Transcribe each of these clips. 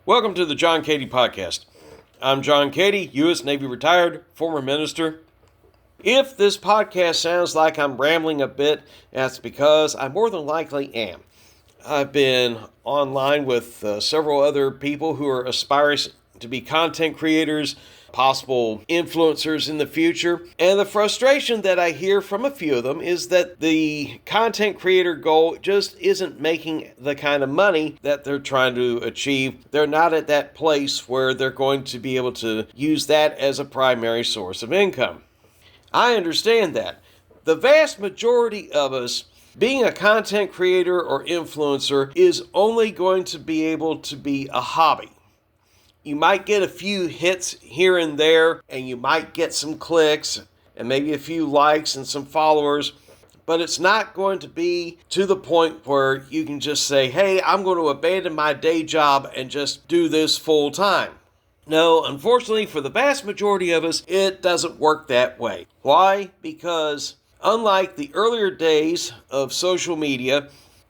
Welcome to the John Cady Podcast. I'm John Cady, U.S. Navy retired, former minister. If this podcast sounds like I'm rambling a bit, that's because I more than likely am. I've been online with several other people who are aspiring to be content creators, possible influencers in the future. And the frustration that I hear from a few of them is that the content creator goal just isn't making the kind of money that they're trying to achieve. They're not at that place where they're going to be able to use that as a primary source of income. I understand that. The vast majority of us, being a content creator or influencer, is only going to be able to be a hobby. You might get a few hits here and there, and you might get some clicks, and maybe a few likes and some followers, but it's not going to be to the point where you can just say, hey, I'm going to abandon my day job and just do this full time. No, unfortunately, for the vast majority of us, it doesn't work that way. Why? Because unlike the earlier days of social media,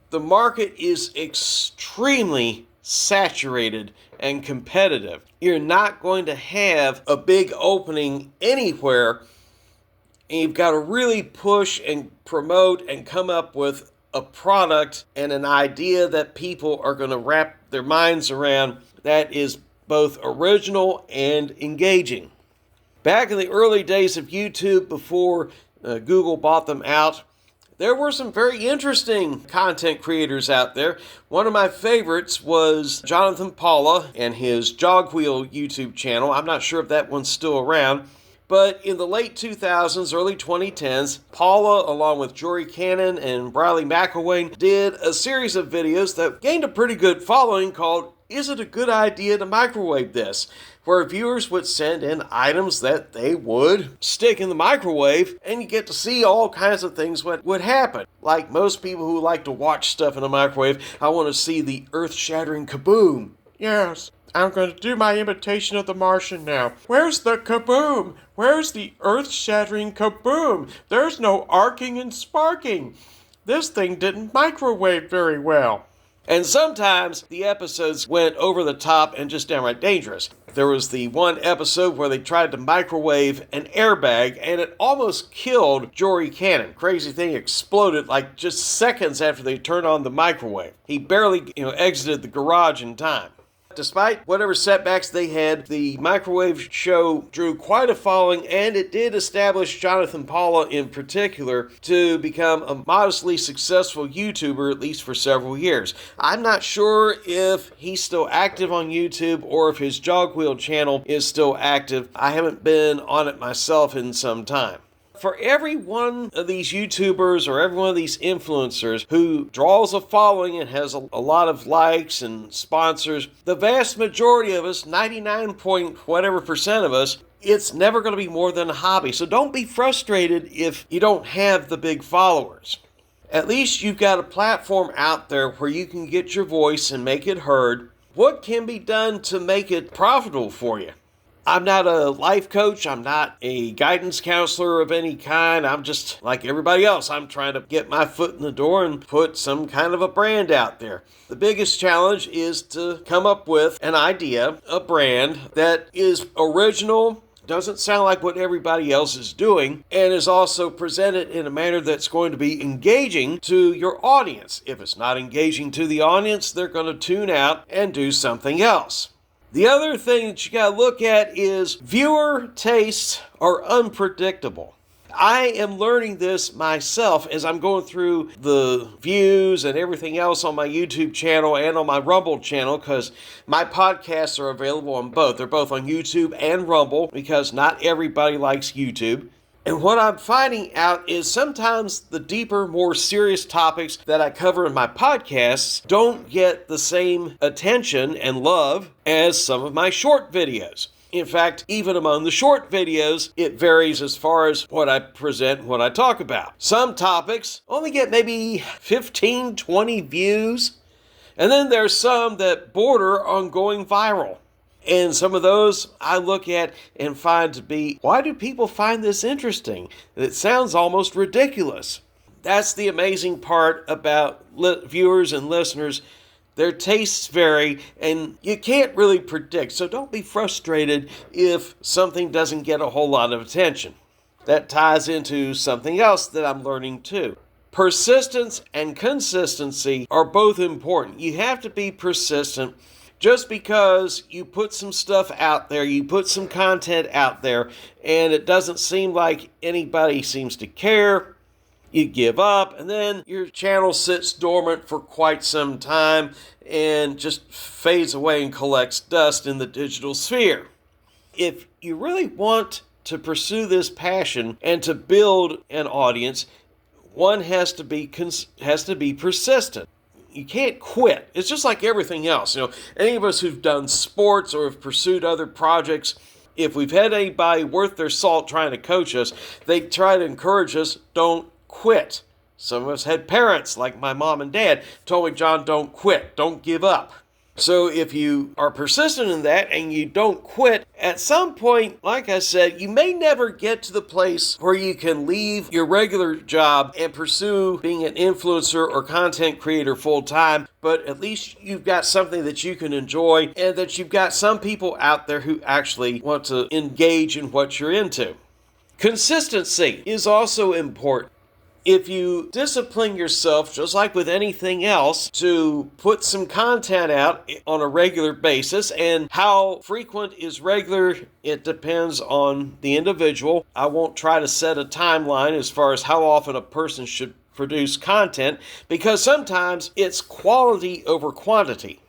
the market is extremely saturated and competitive. You're not going to have a big opening anywhere, and you've got to really push and promote and come up with a product and an idea that people are going to wrap their minds around that is both original and engaging. Back in the early days of YouTube, before Google bought them out, there were some very interesting content creators out there. One of my favorites was Jonathan Paula and his Jogwheel YouTube channel. I'm not sure if that one's still around. But in the late 2000s, early 2010s, Paula, along with Jory Cannon and Briley McElwain, did a series of videos that gained a pretty good following called Is It a Good Idea to Microwave This?, where viewers would send in items that they would stick in the microwave, and you get to see all kinds of things what would happen. Like most people who like to watch stuff in a microwave, I want to see the earth-shattering kaboom. Yes, I'm going to do my imitation of the Martian now. Where's the kaboom? Where's the earth-shattering kaboom? There's no arcing and sparking. This thing didn't microwave very well. And sometimes the episodes went over the top and just downright dangerous. There was the one episode where they tried to microwave an airbag and it almost killed Jory Cannon. Crazy thing exploded like just seconds after they turned on the microwave. He barely exited the garage in time. Despite whatever setbacks they had, the microwave show drew quite a following, and it did establish Jonathan Paula in particular to become a modestly successful YouTuber, at least for several years. I'm not sure if he's still active on YouTube or if his Jogwheel channel is still active. I haven't been on it myself in some time. For every one of these YouTubers or every one of these influencers who draws a following and has a lot of likes and sponsors, the vast majority of us, 99 point whatever percent of us, it's never going to be more than a hobby. So don't be frustrated if you don't have the big followers. At least you've got a platform out there where you can get your voice and make it heard. What can be done to make it profitable for you? I'm not a life coach. I'm not a guidance counselor of any kind. I'm just like everybody else. I'm trying to get my foot in the door and put some kind of a brand out there. The biggest challenge is to come up with an idea, a brand that is original, doesn't sound like what everybody else is doing, and is also presented in a manner that's going to be engaging to your audience. If it's not engaging to the audience, they're going to tune out and do something else. The other thing that you got to look at is viewer tastes are unpredictable. I am learning this myself as I'm going through the views and everything else on my YouTube channel and on my Rumble channel, because my podcasts are available on both. They're both on YouTube and Rumble because not everybody likes YouTube. And what I'm finding out is sometimes the deeper, more serious topics that I cover in my podcasts don't get the same attention and love as some of my short videos. In fact, even among the short videos, it varies as far as what I present and what I talk about. Some topics only get maybe 15, 20 views. And then there's some that border on going viral. And some of those I look at and find to be, why do people find this interesting? It sounds almost ridiculous. That's the amazing part about viewers and listeners. Their tastes vary, and you can't really predict. So don't be frustrated if something doesn't get a whole lot of attention. That ties into something else that I'm learning too. Persistence and consistency are both important. You have to be persistent. Just because you put some stuff out there, you put some content out there, and it doesn't seem like anybody seems to care, you give up, and then your channel sits dormant for quite some time and just fades away and collects dust in the digital sphere. If you really want to pursue this passion and to build an audience, one has to be persistent. You can't quit. It's just like everything else. Any of us who've done sports or have pursued other projects, if we've had anybody worth their salt trying to coach us, they try to encourage us, don't quit. Some of us had parents, like my mom and dad, told me, John, don't quit, don't give up. So if you are persistent in that and you don't quit, at some point, like I said, you may never get to the place where you can leave your regular job and pursue being an influencer or content creator full time, but at least you've got something that you can enjoy and that you've got some people out there who actually want to engage in what you're into. Consistency is also important. If you discipline yourself, just like with anything else, to put some content out on a regular basis, and how frequent is regular, it depends on the individual. I won't try to set a timeline as far as how often a person should produce content, because sometimes it's quality over quantity.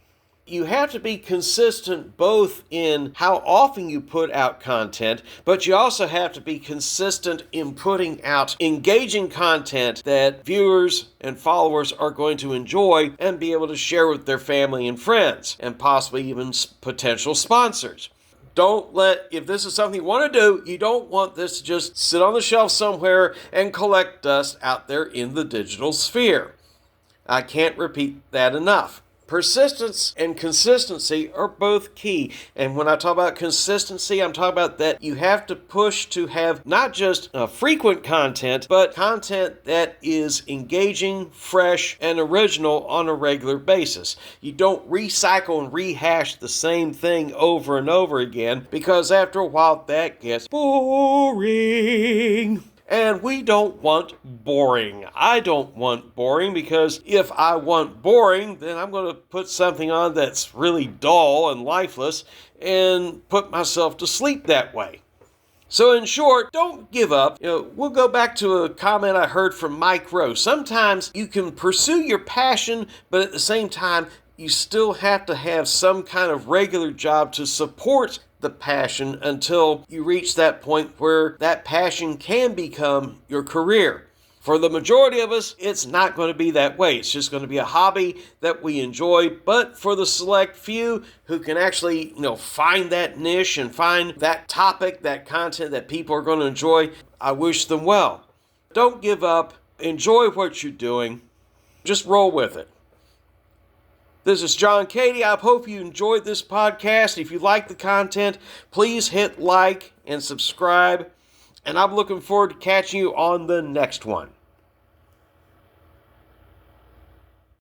You have to be consistent both in how often you put out content, but you also have to be consistent in putting out engaging content that viewers and followers are going to enjoy and be able to share with their family and friends, and possibly even potential sponsors. If this is something you want to do, you don't want this to just sit on the shelf somewhere and collect dust out there in the digital sphere. I can't repeat that enough. Persistence and consistency are both key. And when I talk about consistency, I'm talking about that you have to push to have not just frequent content, but content that is engaging, fresh, and original on a regular basis. You don't recycle and rehash the same thing over and over again, because after a while that gets boring. And we don't want boring. I don't want boring, because if I want boring, then I'm going to put something on that's really dull and lifeless and put myself to sleep that way. So in short, don't give up. We'll go back to a comment I heard from Mike Rowe. Sometimes you can pursue your passion, but at the same time, you still have to have some kind of regular job to support the passion until you reach that point where that passion can become your career. For the majority of us, it's not going to be that way. It's just going to be a hobby that we enjoy. But for the select few who can actually, find that niche and find that topic, that content that people are going to enjoy, I wish them well. Don't give up. Enjoy what you're doing. Just roll with it. This is John Cady. I hope you enjoyed this podcast. If you like the content, please hit like and subscribe. And I'm looking forward to catching you on the next one.